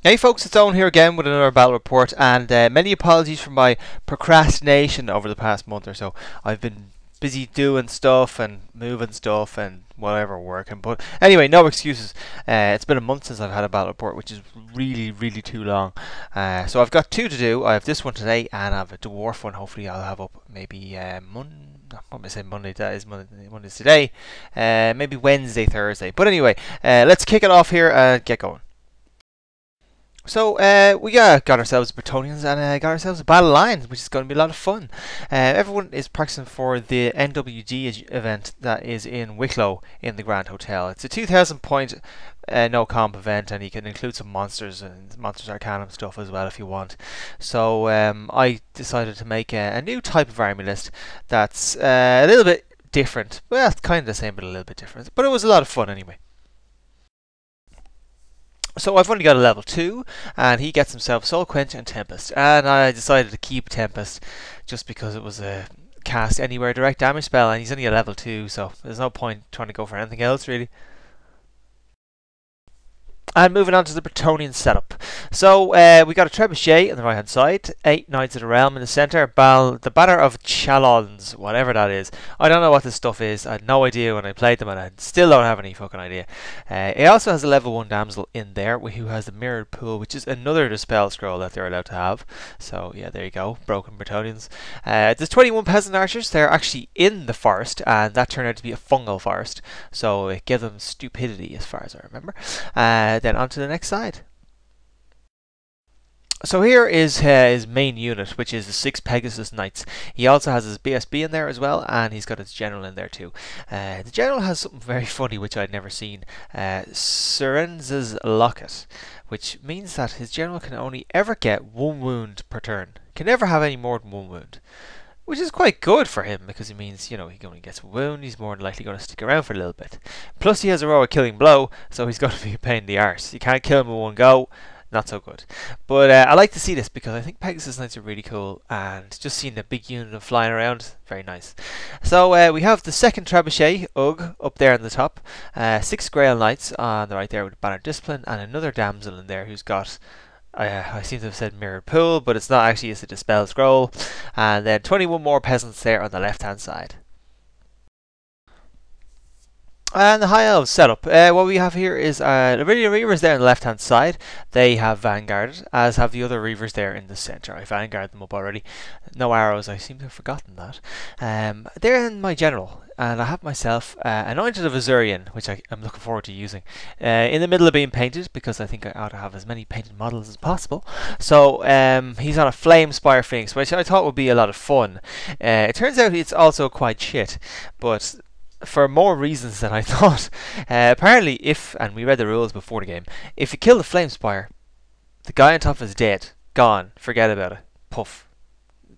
Hey folks, it's Owen here again with another battle report, and many apologies for my procrastination over the past month or so. I've been busy doing stuff and moving stuff and whatever working, but anyway, no excuses. It's been a month since I've had a battle report, which is really too long. So I've got two to do. I have this one today and I have a dwarf one. Hopefully I'll have up maybe Monday. I'm going to say Monday, that is Monday's today. Maybe Wednesday, Thursday. But anyway, let's kick it off here and get going. So we got ourselves Bretonnians and got ourselves a battle line, which is going to be a lot of fun. Everyone is practicing for the NWG event that is in Wicklow in the Grand Hotel. It's a 2,000 point no comp event, and you can include some monsters and monsters arcanum stuff as well if you want. So I decided to make a new type of army list that's a little bit different. Well, it's kind of the same but a little bit different. But it was a lot of fun anyway. So I've only got a level 2, and he gets himself Soul Quench and Tempest, and I decided to keep Tempest just because it was a cast anywhere direct damage spell, and he's only a level 2, so there's no point trying to go for anything else really. And moving on to the Bretonnian setup. So we got a trebuchet on the right hand side, 8 Knights of the Realm in the centre, the Banner of Chalons, whatever that is. I don't know what this stuff is. I had no idea when I played them, and I still don't have any fucking idea. It also has a level 1 damsel in there who has the Mirrored Pool, which is another dispel scroll that they're allowed to have. So yeah, there you go, broken Bretonnians. There's 21 peasant archers. They're actually in the forest, and that turned out to be a fungal forest, so it gave them stupidity as far as I remember. Then on to the next side. So here is his main unit, which is the 6 Pegasus Knights. He also has his BSB in there as well, and he's got his general in there too. The general has something very funny which I'd never seen. Serenza's Locket, which means that his general can only ever get 1 wound per turn. Can never have any more than 1 wound. Which is quite good for him, because it means, you know, he only gets a wound, he's more than likely going to stick around for a little bit. Plus he has a heroic killing blow, so he's going to be a pain in the arse. You can't kill him in one go, not so good. But I like to see this because I think Pegasus Knights are really cool, and just seeing the big unit of flying around, very nice. So we have the second trebuchet, Ugg, up there on the top. 6 Grail Knights on the right there with Banner Discipline, and another damsel in there who's got... I seem to have said Mirrored Pool, but it's not actually, it's a Dispel Scroll. And then 21 more peasants there on the left hand side. And the High Elves setup. What we have here is the Reavers there on the left hand side. They have Vanguarded, as have the other Reavers there in the centre. I Vanguarded them up already. No arrows, I seem to have forgotten that. They're in my general, and I have myself Anointed of Azurian, which I'm looking forward to using. In the middle of being painted, because I think I ought to have as many painted models as possible. So he's on a Flame Spire Phoenix, which I thought would be a lot of fun. It turns out it's also quite shit, but for more reasons than I thought. Apparently, and we read the rules before the game, if you kill the Flame Spire, the guy on top is dead, gone, forget about it, puff.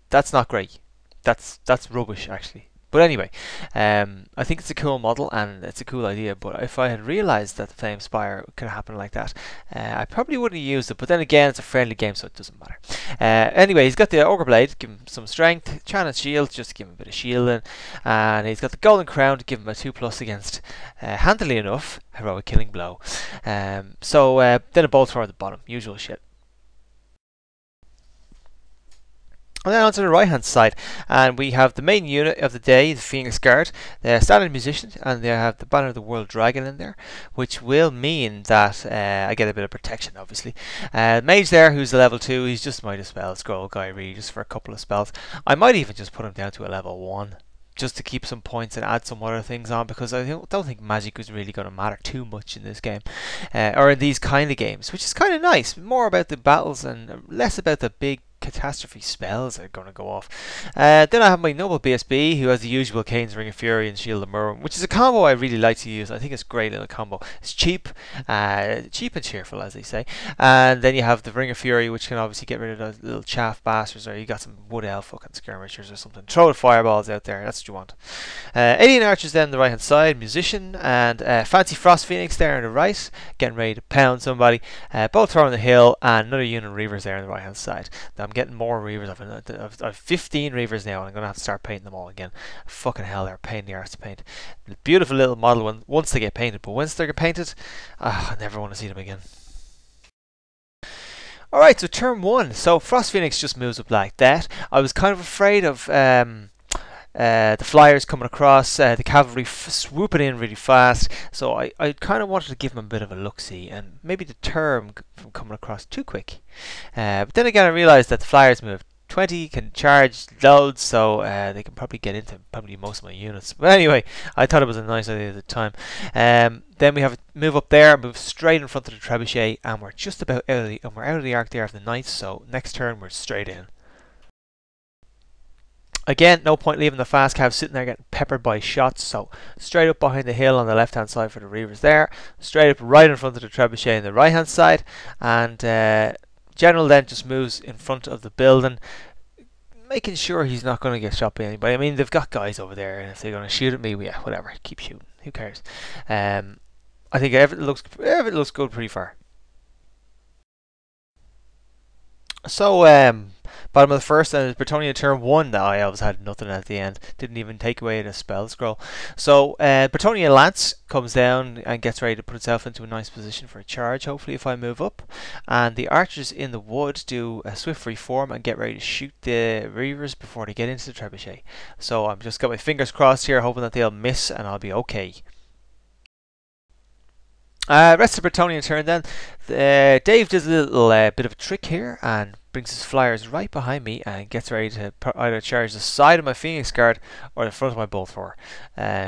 That's not great. That's rubbish actually. But anyway, I think it's a cool model and it's a cool idea, but if I had realised that the Flame Spire could happen like that, I probably wouldn't have used it, but then again, it's a friendly game, so it doesn't matter. Anyway, he's got the Ogre Blade, give him some strength, Channel Shield, just to give him a bit of shielding, and he's got the Golden Crown to give him a 2+ against, handily enough, Heroic Killing Blow. Then a Bolt Thrower at the bottom, usual shit. And then onto the right hand side, and we have the main unit of the day, the Phoenix Guard, the Standard Musician, and they have the Banner of the World Dragon in there, which will mean that I get a bit of protection, obviously. Mage there, who's a level 2, he's just my Dispel Scroll guy, really, just for a couple of spells. I might even just put him down to a level 1, just to keep some points and add some other things on, because I don't think magic is really going to matter too much in this game, or in these kind of games, which is kind of nice. More about the battles and less about the big catastrophe spells are going to go off. Then I have my Noble BSB, who has the usual Kane's Ring of Fury and Shield of Murwin, which is a combo I really like to use. I think it's a great little combo. It's cheap and cheerful, as they say. And then you have the Ring of Fury, which can obviously get rid of those little chaff bastards, or you got some Wood Elf fucking skirmishers or something. Throw the fireballs out there, that's what you want. Alien Archers then on the right hand side, Musician, and Fancy Frost Phoenix there on the right, getting ready to pound somebody. Bolt Thrower on the hill, and another unit of Reavers there on the right hand side. Now, I'm getting more Reavers. I've 15 Reavers now, and I'm going to have to start painting them all again. Fucking hell, they're a pain in the arse to paint. Beautiful little model once they get painted, but once they get painted, I never want to see them again. Alright, so turn 1. So Frost Phoenix just moves up like that. I was kind of afraid of the flyers coming across, the cavalry swooping in really fast, so I kind of wanted to give them a bit of a look-see and maybe deter them from coming across too quick. But then again I realised that the flyers move 20, can charge loads, so they can probably get into probably most of my units. But anyway, I thought it was a nice idea at the time. Then we have a move up there, move straight in front of the trebuchet, and we're just about out of the arc there of the knights, so next turn we're straight in. Again, no point leaving the fast cav sitting there getting peppered by shots, so straight up behind the hill on the left hand side for the reavers there, straight up right in front of the trebuchet on the right hand side, and General then just moves in front of the building, making sure he's not going to get shot by anybody. I mean, they've got guys over there, and if they're going to shoot at me, well, yeah, whatever, keep shooting, who cares. I think everything looks good pretty far. So, bottom of the first, and Bretonnian turn 1, the Elves had nothing at the end, didn't even take away the spell scroll. So, Bretonnian Lance comes down and gets ready to put itself into a nice position for a charge, hopefully, if I move up. And the archers in the wood do a swift reform and get ready to shoot the reavers before they get into the trebuchet. So, I've just got my fingers crossed here, hoping that they'll miss and I'll be okay. Rest of the Bretonnian turn then. Dave does a little bit of a trick here and brings his flyers right behind me and gets ready to either charge the side of my Phoenix Guard or the front of my Bolt Thrower.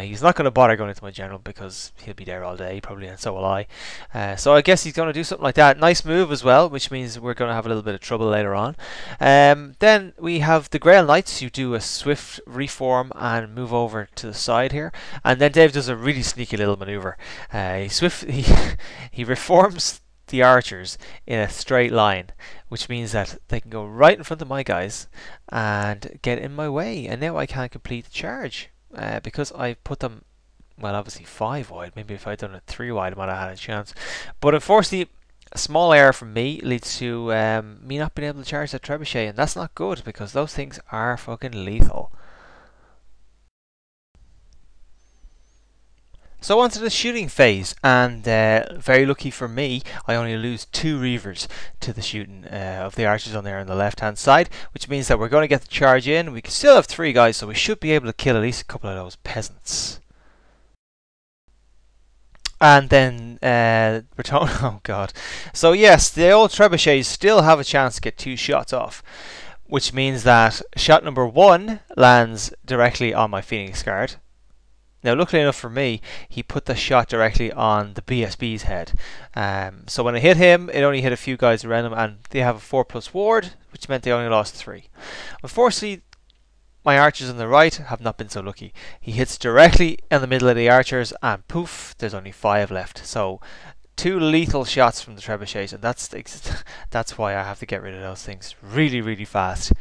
He's not going to bother going into my general because he'll be there all day probably, and so will I. So I guess he's going to do something like that. Nice move as well, which means we're going to have a little bit of trouble later on. Then we have the Grail Knights who do a swift reform and move over to the side here, and then Dave does a really sneaky little maneuver. He reforms the archers in a straight line, which means that they can go right in front of my guys and get in my way, and now I can't complete the charge because I put them, well, obviously 5 wide. Maybe if I'd done it 3 wide I might have had a chance, but unfortunately a small error from me leads to me not being able to charge that trebuchet, and that's not good because those things are fucking lethal. So on to the shooting phase, and very lucky for me, I only lose 2 reavers to the shooting of the archers on there on the left hand side, which means that we're going to get the charge in. We can still have 3 guys, so we should be able to kill at least a couple of those peasants. And then Breton, oh god. So yes, the old trebuchets still have a chance to get 2 shots off, which means that shot number 1 lands directly on my Phoenix Guard. Now, luckily enough for me, he put the shot directly on the BSB's head. So when I hit him, it only hit a few guys around him, and they have a 4+ ward, which meant they only lost 3. Unfortunately, my archers on the right have not been so lucky. He hits directly in the middle of the archers, and poof, there's only 5 left. So 2 lethal shots from the trebuchets, and that's why I have to get rid of those things really, really fast.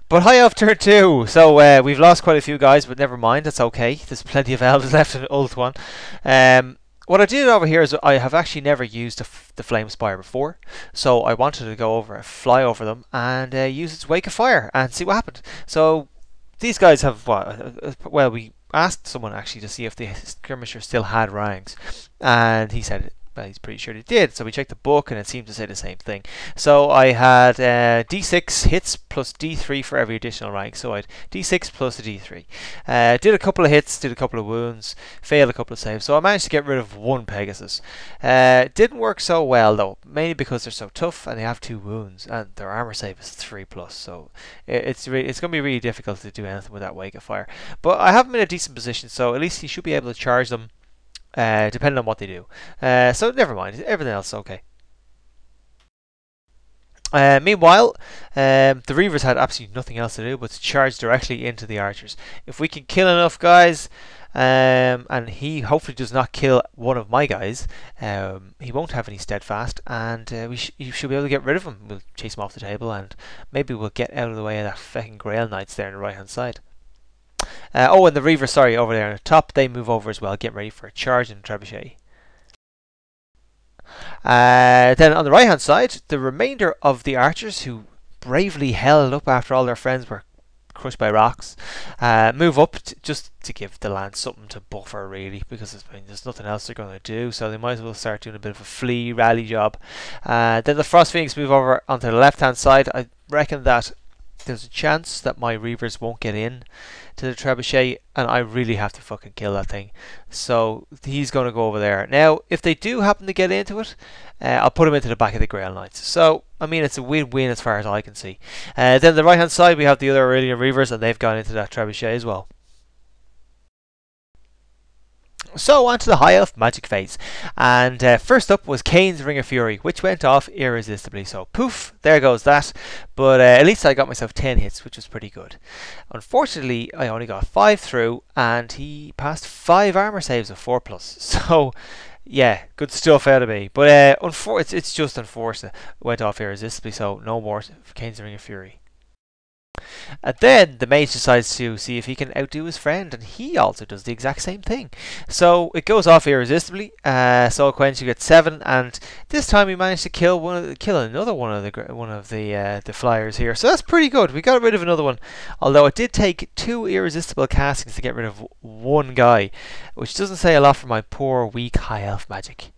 But high off turn 2, so we've lost quite a few guys, but never mind, that's okay. There's plenty of elves left in Ult 1. What I did over here is I have actually never used the Flame Spire before, so I wanted to go over and fly over them and use its Wake of Fire and see what happened. So these guys have, well, we asked someone actually to see if the skirmisher still had ranks, and he said, well, he's pretty sure they did, so we checked the book and it seemed to say the same thing. So I had D6 hits plus D3 for every additional rank, so I had D6 plus a D3. Did a couple of hits, did a couple of wounds, failed a couple of saves, so I managed to get rid of 1 Pegasus. Didn't work so well though, mainly because they're so tough and they have 2 wounds, and their armor save is 3+, so it's going to be really difficult to do anything with that Wake of Fire. But I have them in a decent position, so at least you should be able to charge them depending on what they do. So never mind, everything else is okay. Meanwhile, the reavers had absolutely nothing else to do but to charge directly into the archers. If we can kill enough guys, and he hopefully does not kill one of my guys, he won't have any steadfast, and you should be able to get rid of him. We'll chase him off the table, and maybe we'll get out of the way of that fucking Grail Knights there on the right hand side. Oh, and the reavers, sorry, over there on the top, they move over as well, get ready for a charge in the trebuchet. Then on the right hand side, the remainder of the archers who bravely held up after all their friends were crushed by rocks. Move up just to give the Lance something to buffer, really, because there's nothing else they're going to do, so they might as well start doing a bit of a flee rally job. Then the Frost Phoenix move over onto the left hand side. I reckon that there's a chance that my Reavers won't get in to the trebuchet, and I really have to fucking kill that thing. So he's going to go over there. Now, if they do happen to get into it, I'll put him into the back of the Grail Knights. So, I mean, it's a win-win as far as I can see. Then the right-hand side, we have the other Aurelian Reavers, and they've gone into that trebuchet as well. So on to the High Elf magic phase, and first up was Kane's Ring of Fury, which went off irresistibly. So poof, there goes that. But at least I got myself 10 hits, which was pretty good. Unfortunately, I only got 5 through, and he passed 5 armor saves of 4+. So yeah, good stuff out of me. But it's just unfortunate. It went off irresistibly, so no more for Kane's Ring of Fury. And then the mage decides to see if he can outdo his friend, and he also does the exact same thing. So it goes off irresistibly. Soul Quench, you get 7, and this time we managed to kill another one of the flyers here. So that's pretty good. We got rid of another one, although it did take 2 irresistible castings to get rid of one guy, which doesn't say a lot for my poor weak high elf magic.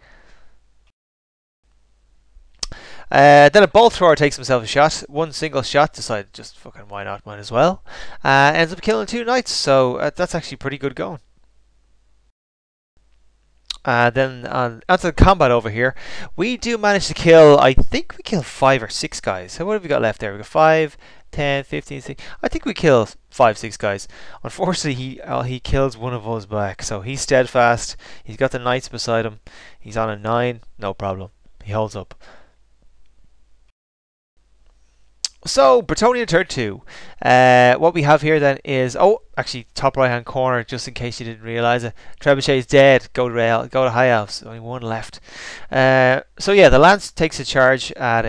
Then a bolt thrower takes himself a shot. One single shot, decided just fucking why not, might as well. Ends up killing 2 knights, so that's actually pretty good going. Then onto the combat over here, we do manage to kill, I think we killed 5 or 6 guys. So what have we got left there? We got 5, 10, 15, 16. I think we killed 5, 6 guys. Unfortunately, he kills one of us back, so he's steadfast. He's got the knights beside him. He's on a 9, no problem. He holds up. So, Bretonnian turn 2. What we have here then is, actually top right hand corner, just in case you didn't realise it. Trebuchet is dead. Go to High Elves. Only one left. So yeah, the Lance takes a charge at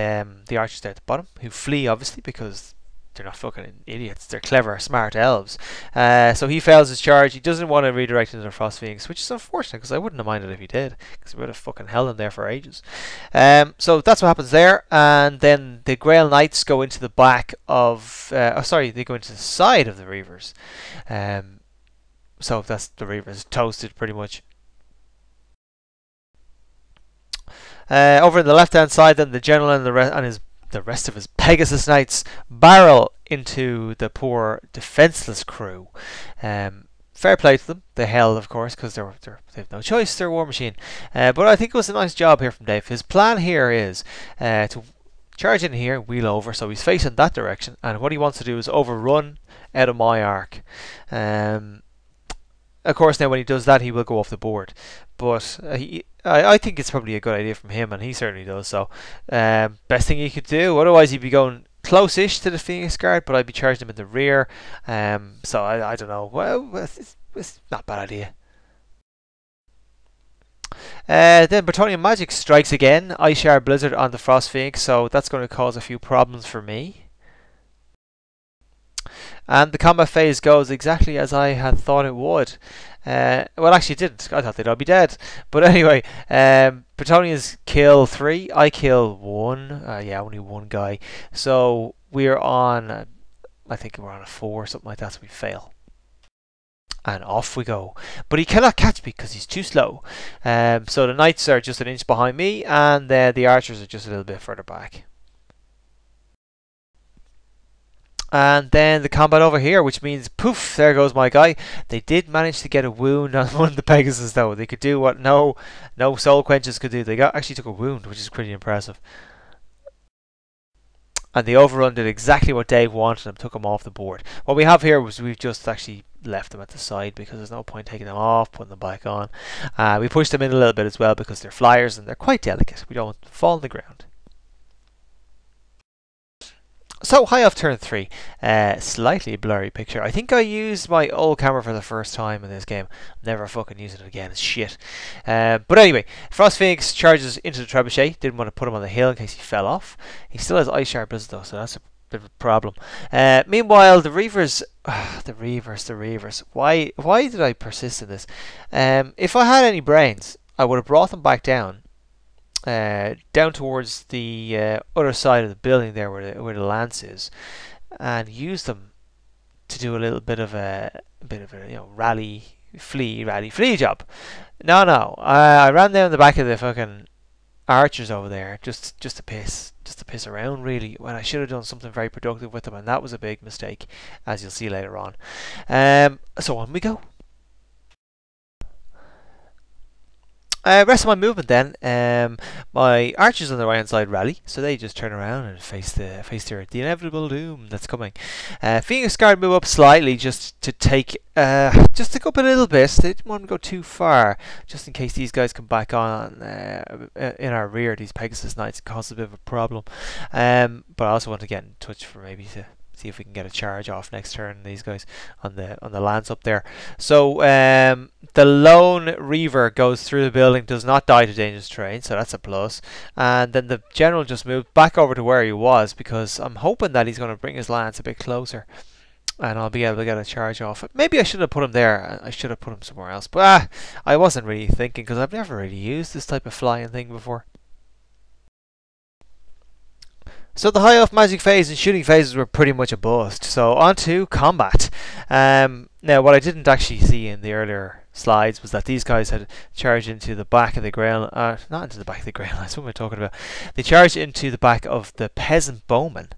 the archers there at the bottom, who flee obviously because they're not fucking idiots. They're clever, smart elves. So he fails his charge. He doesn't want to redirect into the Frost Phoenix, which is unfortunate because I wouldn't have minded if he did, because we would have fucking held him there for ages. So that's what happens there. And then the Grail Knights go into the back of... they go into the side of the Reavers. So that's the Reavers toasted pretty much. Over on the left hand side, then the general and the rest of his Pegasus Knights barrel into the poor defenseless crew. Fair play to them. They held, of course, because they have no choice. They're a war machine. But I think it was a nice job here from Dave. His plan here is to charge in here, wheel over, so he's facing that direction, and what he wants to do is overrun out of my arc. Of course, now when he does that, he will go off the board. But I think it's probably a good idea from him, and he certainly does. So, best thing he could do. Otherwise, he'd be going close-ish to the Phoenix Guard, but I'd be charging him in the rear. So I don't know. Well, it's not a bad idea. Then Bretonnian Magic strikes again. Ice Shard Blizzard on the Frost Phoenix, so that's going to cause a few problems for me. And the combat phase goes exactly as I had thought it would. Well, actually it didn't. I thought they'd all be dead. But anyway, Bretonnians kill 3. I kill 1. Yeah, only 1 guy. So we're on, I think we're on a 4 or something like that, so we fail. And off we go. But he cannot catch me because he's too slow. So the Knights are just an inch behind me, and the Archers are just a little bit further back. And then the combat over here, which means poof, there goes my guy. They did manage to get a wound on one of the Pegasus though. They could do what no soul quenches could do. They actually took a wound, which is pretty impressive. And the overrun did exactly what Dave wanted and took him off the board. What we have here was we've just actually left them at the side because there's no point taking them off, putting them back on. We pushed them in a little bit as well because they're flyers and they're quite delicate. We don't want them to fall on the ground. So, high off turn 3, slightly blurry picture. I think I used my old camera for the first time in this game. Never fucking use it again, it's shit. But anyway, Frost Phoenix charges into the trebuchet. Didn't want to put him on the hill in case he fell off. He still has Ice Shard Blizzard though, so that's a bit of a problem. Meanwhile, the Reavers... the Reavers. Why did I persist in this? If I had any brains, I would have brought them back down. Down towards the other side of the building there where the lance is, and use them to do a little bit of a rally flee job. No, I ran down the back of the fucking archers over there just to piss around really, when I should have done something very productive with them, and that was a big mistake, as you'll see later on. So on we go. Rest of my movement then, my archers on the right hand side rally, so they just turn around and face the inevitable doom that's coming. Phoenix Guard move up slightly just to take, just to go up a little bit. They didn't want to go too far, just in case these guys come back on in our rear, these Pegasus Knights, cause a bit of a problem. But I also want to get in touch for maybe to see if we can get a charge off next turn. These guys on the lance up there. So the lone Reaver goes through the building, does not die to dangerous terrain, so that's a plus. And then the general just moved back over to where he was, because I'm hoping that he's going to bring his lance a bit closer, and I'll be able to get a charge off. Maybe I should have put him there. I should have put him somewhere else, but I wasn't really thinking, because I've never really used this type of flying thing before. So the high elf magic phase and shooting phases were pretty much a bust. So on to combat. Now what I didn't actually see in the earlier slides was that these guys had charged into the back of the Grail, not into the back of the Grail Knights, what am I talking about? They charged into the back of the peasant bowmen.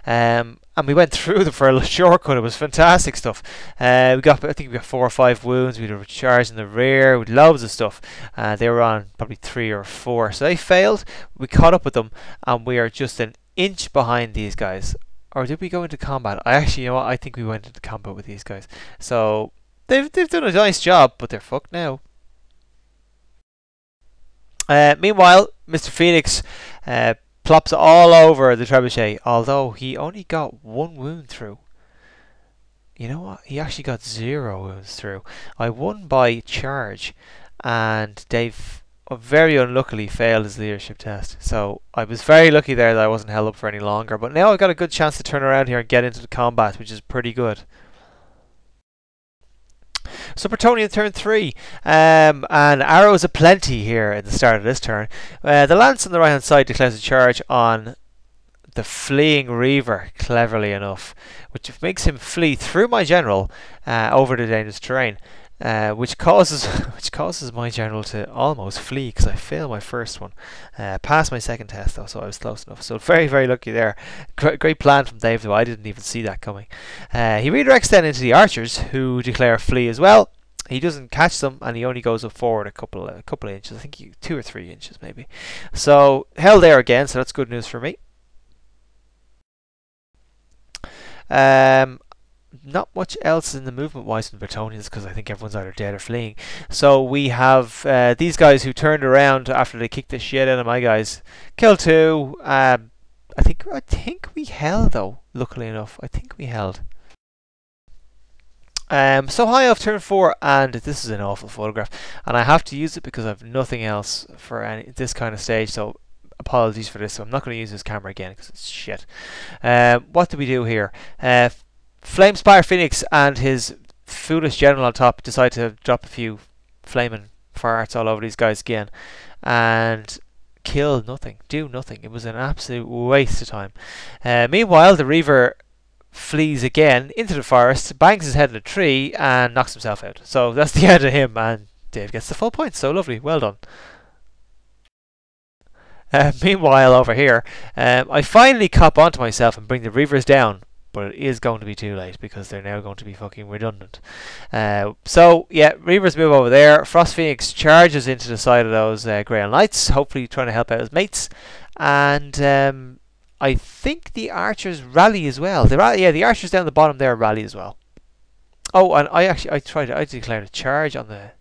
And we went through them for a shortcut. It was fantastic stuff. I think we got 4 or 5 wounds. We were charged in the rear with loads of stuff. They were on probably 3 or 4, so they failed. We caught up with them, and we are just an inch behind these guys. Or did we go into combat? I think we went into combat with these guys. So they've done a nice job, but they're fucked now. Meanwhile, Mr. Phoenix plops all over the trebuchet, although he only got 1 wound through. You know what? He actually got 0 wounds through. I won by charge, and Dave very unluckily failed his leadership test. So I was very lucky there that I wasn't held up for any longer. But now I've got a good chance to turn around here and get into the combat, which is pretty good. So Bretonnian turn 3, and arrows aplenty here at the start of this turn. The lance on the right hand side declares a charge on the fleeing Reaver, cleverly enough, which makes him flee through my general over the dangerous terrain. Which causes my general to almost flee, because I failed my first one. Passed my second test though, so I was close enough. So very, very lucky there. Great plan from Dave though. I didn't even see that coming. He redirects then into the archers, who declare flee as well. He doesn't catch them, and he only goes up forward a couple of inches. I think 2 or 3 inches maybe. So held there again. So that's good news for me. Not much else in the movement wise in the Bretonnians, because I think everyone's either dead or fleeing. So we have these guys who turned around after they kicked the shit out of my guys. Killed 2. I think we held though. Luckily enough, I think we held. So high off turn 4, and this is an awful photograph, and I have to use it because I have nothing else for this kind of stage. So apologies for this. So I'm not going to use this camera again because it's shit. What do we do here? Flamespire Phoenix and his foolish general on top decide to drop a few flaming farts all over these guys again, and kill nothing, do nothing. It was an absolute waste of time. Meanwhile, the Reaver flees again into the forest, bangs his head in a tree, and knocks himself out. So that's the end of him, and Dave gets the full point. So lovely, well done. Meanwhile, over here, I finally cop onto myself and bring the Reavers down. But it is going to be too late, because they're now going to be fucking redundant. So yeah, Reavers move over there. Frost Phoenix charges into the side of those Grail Knights, hopefully trying to help out his mates. And I think the archers rally as well. The archers down the bottom there rally as well. Oh, and I declared a charge on the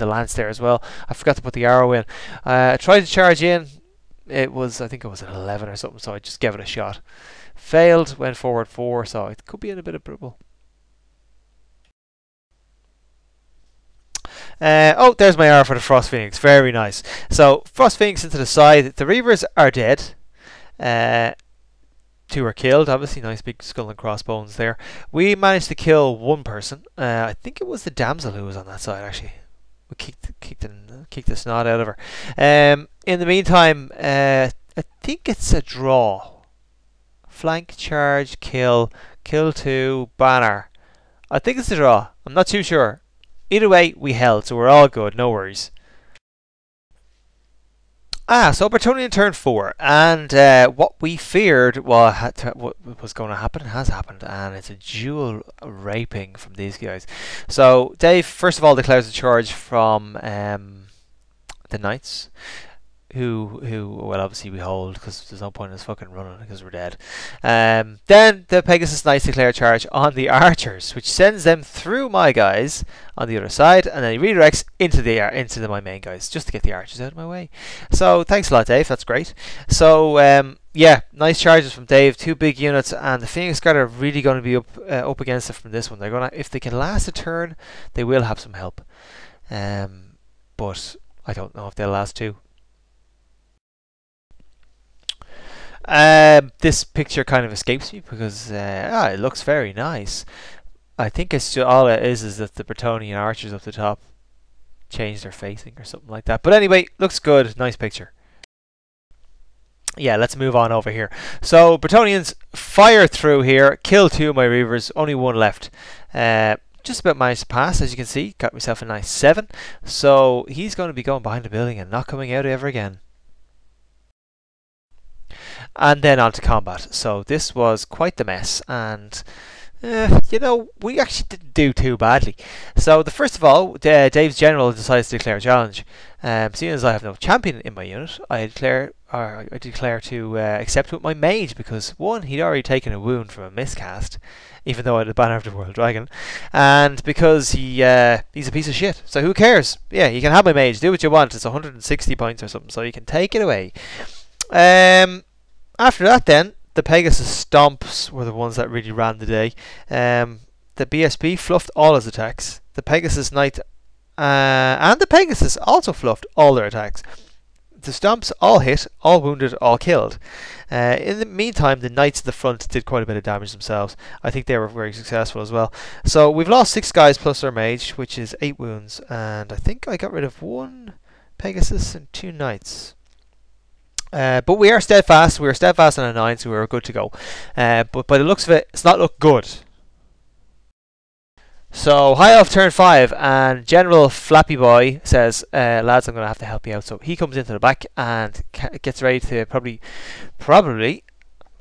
lance there as well. I forgot to put the arrow in. I tried to charge in. I think it was an 11 or something, so I just gave it a shot. Failed, went forward 4, so it could be in a bit of trouble. Oh, there's my arrow for the Frost Phoenix. Very nice. So Frost Phoenix into the side. The Reavers are dead. 2 are killed. Obviously, nice big skull and crossbones there. We managed to kill 1 person. I think it was the damsel who was on that side. Actually, we kicked the snot out of her. In the meantime, I think it's a draw Flank, charge, kill, kill 2, banner. I think it's a draw. I'm not too sure. Either way, we held, so we're all good. No worries. So Bretonnian turn 4, and what we feared what was going to happen has happened, and it's a dual raping from these guys. So Dave, first of all, declares a charge from the knights, who well, obviously we hold because there's no point in us fucking running because we're dead. Then the Pegasus Knights declare a charge on the archers, which sends them through my guys on the other side, and then he redirects into my main guys just to get the archers out of my way. So thanks a lot, Dave. That's great. So yeah, nice charges from Dave. 2 big units, and the Phoenix Guard are really going to be up against it from this one. They're gonna, if they can last a turn, they will have some help. But I don't know if they'll last 2. This picture kind of escapes me because it looks very nice. I think it's just, all it is that the Bretonnian archers up the top changed their facing or something like that. But anyway, looks good. Nice picture. Yeah, let's move on over here. So Bretonnians fire through here, kill 2 of my Reavers, only 1 left. Just about managed to pass, as you can see. Got myself a nice 7. So he's going to be going behind the building and not coming out ever again. And then on to combat. So this was quite the mess, and you know, we actually didn't do too badly. So first of all, Dave's general decides to declare a challenge. Seeing as I have no champion in my unit, I declare to accept with my mage, because 1, he'd already taken a wound from a miscast, even though I had a banner of the World Dragon, and because he's a piece of shit. So who cares? Yeah, you can have my mage. Do what you want. It's 160 points or something, so you can take it away. After that, then, the Pegasus Stomps were the ones that really ran the day. The BSP fluffed all his attacks. The Pegasus Knight and the Pegasus also fluffed all their attacks. The Stomps all hit, all wounded, all killed. In the meantime, the Knights at the front did quite a bit of damage themselves. I think they were very successful as well. So we've lost 6 guys plus our mage, which is 8 wounds. And I think I got rid of 1 Pegasus and 2 Knights. But we are steadfast. We are steadfast on a 9, so we are good to go. But by the looks of it, it's not looked good. So High Elf turn 5, and General Flappy Boy says, "Lads, I'm going to have to help you out." So he comes into the back and gets ready to probably.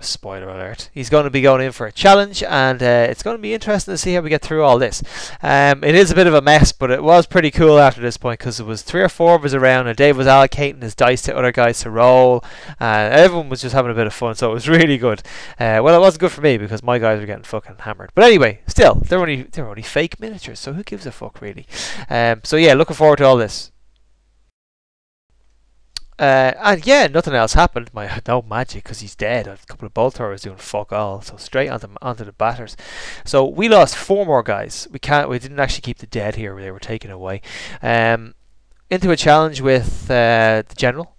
Spoiler alert, he's going to be going in for a challenge, and it's going to be interesting to see how we get through all this. It is a bit of a mess, but it was pretty cool after this point, because it was 3 or 4 of us around, and Dave was allocating his dice to other guys to roll, and everyone was just having a bit of fun, so it was really good. Well, it wasn't good for me because my guys were getting fucking hammered, but anyway, still, they're only fake miniatures, so who gives a fuck, really? So yeah, looking forward to all this. And yeah, nothing else happened. No magic, because he's dead. A couple of bolt throwers doing fuck all. So straight onto the batters. So we lost 4 more guys. We didn't actually keep the dead here. They were taken away. Into a challenge with the general,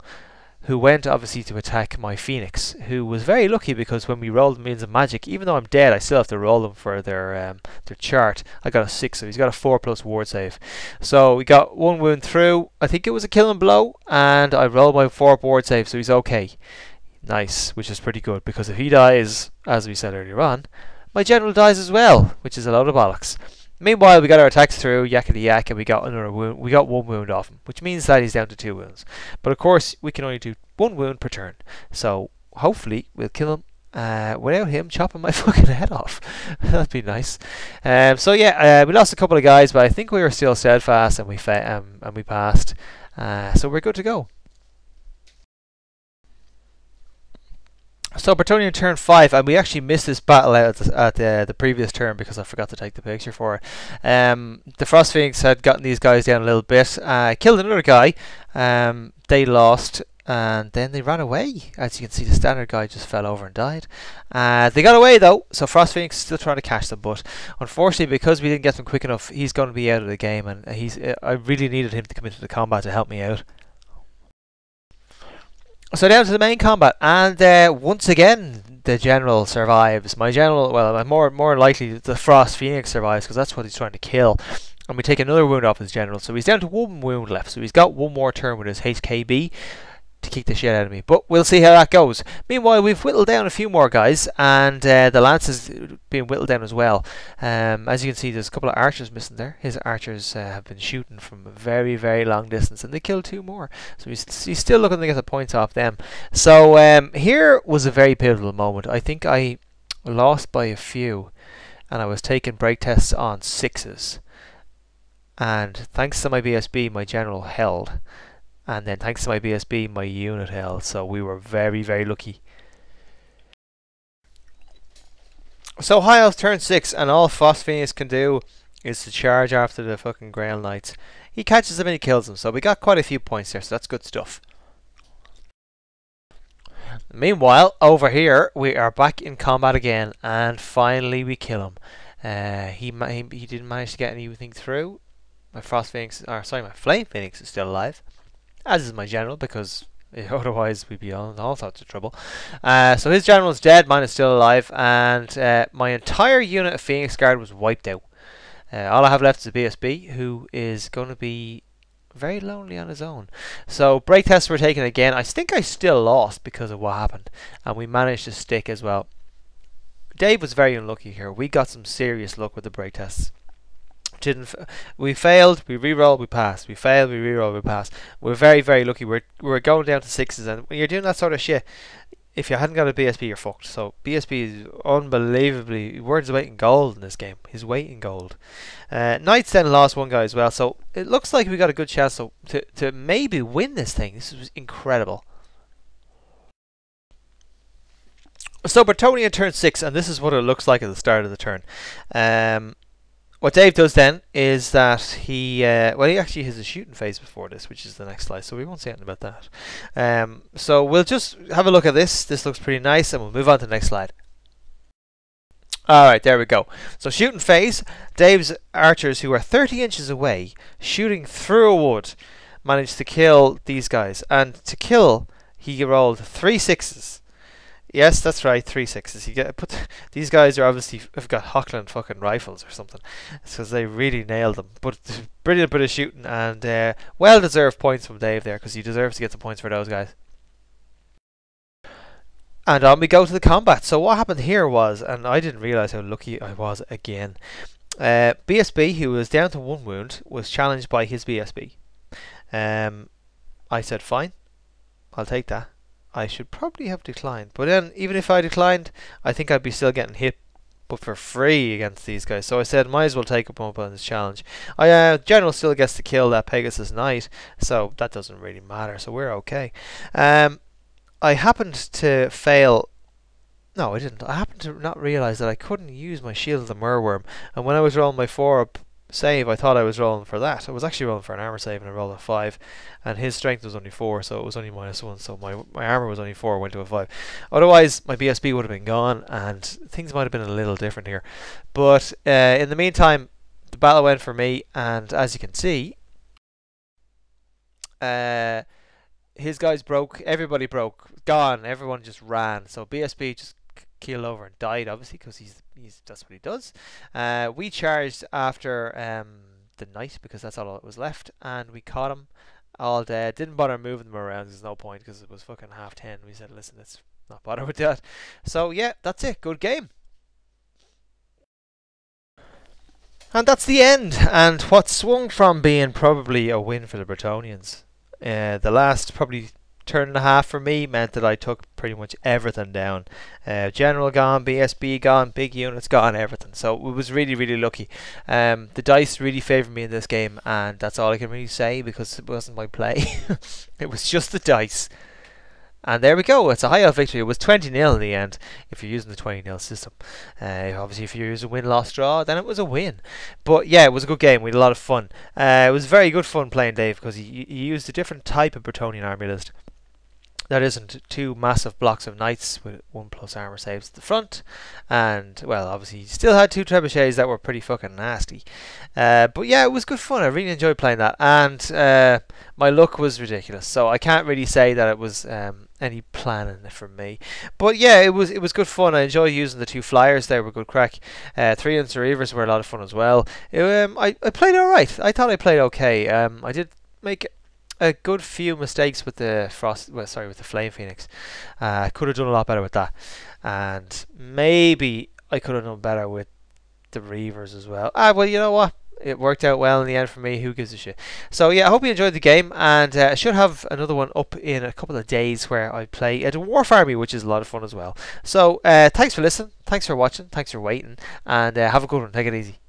who went obviously to attack my Phoenix, who was very lucky because when we rolled means of magic, even though I'm dead, I still have to roll them for their chart. I got a 6, so he's got a 4+ ward save. So we got 1 wound through. I think it was a killing blow, and I rolled my 4 ward save, so he's okay. Nice, which is pretty good, because if he dies, as we said earlier on, my general dies as well, which is a load of bollocks. Meanwhile, we got our attacks through, yakety yak, and we got another wound. We got 1 wound off him, which means that he's down to 2 wounds. But of course, we can only do 1 wound per turn. So hopefully, we'll kill him without him chopping my fucking head off. That'd be nice. So yeah, we lost a couple of guys, but I think we were still steadfast, and we passed. So we're good to go. So Bretonnian turn 5, and we actually missed this battle out at the previous turn because I forgot to take the picture for it. The Frost Phoenix had gotten these guys down a little bit, killed another guy. They lost, and then they ran away. As you can see, the standard guy just fell over and died. They got away though, so Frost Phoenix is still trying to catch them, but unfortunately, because we didn't get them quick enough, he's going to be out of the game, and I really needed him to come into the combat to help me out. So down to the main combat, and once again the general survives. My general, well, more likely the Frost Phoenix survives, because that's what he's trying to kill. And we take another wound off his general, so he's down to 1 wound left. So he's got 1 more turn with his HKB. to kick the shit out of me. But we'll see how that goes. Meanwhile, we've whittled down a few more guys, and the lance is being whittled down as well. As you can see, there's a couple of archers missing there. His archers have been shooting from a very, very long distance, and they killed 2 more. So he's still looking to get the points off them. So here was a very pivotal moment. I think I lost by a few, and I was taking break tests on 6s. And thanks to my BSB, my general held. And then thanks to my BSB, my unit held. So we were very, very lucky. So High Elf turn 6, and all Phospheus can do is to charge after the fucking Grail Knights. He catches them and he kills them. So we got quite a few points there, so that's good stuff. Meanwhile, over here, we are back in combat again, and finally we kill him. He didn't manage to get anything through. My my Flame Phoenix is still alive, as is my general, because otherwise we'd be on all sorts of trouble. So his general is dead, mine is still alive, and my entire unit of Phoenix Guard was wiped out. All I have left is a BSB, who is going to be very lonely on his own. So break tests were taken again. I think I still lost because of what happened, and we managed to stick as well. Dave was very unlucky here. We got some serious luck with the break tests. We failed, we re-rolled, we passed. We failed, we re-rolled, we passed. We're very, very lucky. We're going down to 6s, and when you're doing that sort of shit, if you hadn't got a BSB, you're fucked. So BSB is unbelievably worth his weight in gold in this game. His weight in gold. Knights then lost 1 guy as well, so it looks like we got a good chance to maybe win this thing. This was incredible. So Bretonnian turn 6, and this is what it looks like at the start of the turn. What Dave does then is that he actually has a shooting phase before this, which is the next slide, so we won't say anything about that. So we'll just have a look at this. This looks pretty nice, and we'll move on to the next slide. Alright, there we go. So shooting phase, Dave's archers, who are 30 inches away, shooting through a wood, managed to kill these guys. And to kill, he rolled 3 6s. Yes, that's right, 3 6s. These guys are obviously have got Hochland fucking rifles or something, because they really nailed them. But brilliant bit of shooting, and well deserved points from Dave there, because he deserves to get some points for those guys. And on we go to the combat. So what happened here was, and I didn't realise how lucky I was again. BSB, who was down to 1 wound, was challenged by his BSB. I said fine, I'll take that. I should probably have declined, but then even if I declined, I think I'd be still getting hit, but for free against these guys. So I said might as well take up on this challenge. General still gets to kill that Pegasus Knight, so that doesn't really matter, so we're okay. I happened to fail. No, I didn't. I happened to not realise that I couldn't use my Shield of the Merworm, and when I was rolling my 4-up save, I thought I was rolling for that. I was actually rolling for an armor save, and I rolled a 5, and his strength was only 4, so it was only -1, so my armor was only 4, went to a 5. Otherwise my BSB would have been gone, and things might have been a little different here. But in the meantime, the battle went for me, and as you can see, his guys broke, everybody broke, gone, everyone just ran. So BSB just keeled over and died, obviously, because that's what he does. We charged after the knight, because that's all that was left, and we caught him all dead. Didn't bother moving them around, there's no point, because it was fucking 10:30. We said, listen, let's not bother with that. So yeah, that's it, good game. And that's the end, and what swung from being probably a win for the Bretonnians, the last probably turn and a half for me meant that I took pretty much everything down. General gone, BSB gone, big units gone, everything. So it was really, really lucky. The dice really favoured me in this game, and that's all I can really say, because it wasn't my play. It was just the dice. And there we go, it's a high elf victory. It was 20-0 in the end, if you're using the 20-0 system. Obviously, if you're using win-loss draw, then it was a win. But yeah, it was a good game, we had a lot of fun. It was very good fun playing Dave, because he used a different type of Bretonnian army list. That isn't 2 massive blocks of knights with 1+ armor saves at the front, and well, obviously he still had 2 trebuchets that were pretty fucking nasty. But yeah, it was good fun. I really enjoyed playing that, and my luck was ridiculous. So I can't really say that it was any planning from me. But yeah, it was good fun. I enjoyed using the 2 flyers. They were good crack. 3 Reavers were a lot of fun as well. I played all right. I thought I played okay. I did make a good few mistakes with the with the Flame Phoenix. I could have done a lot better with that, and maybe I could have done better with the Reavers as well. Well, you know what? It worked out well in the end for me. Who gives a shit? So yeah, I hope you enjoyed the game, and I should have another one up in a couple of days where I play a Dwarf Army, which is a lot of fun as well. So thanks for listening, thanks for watching, thanks for waiting, and have a good one. Take it easy.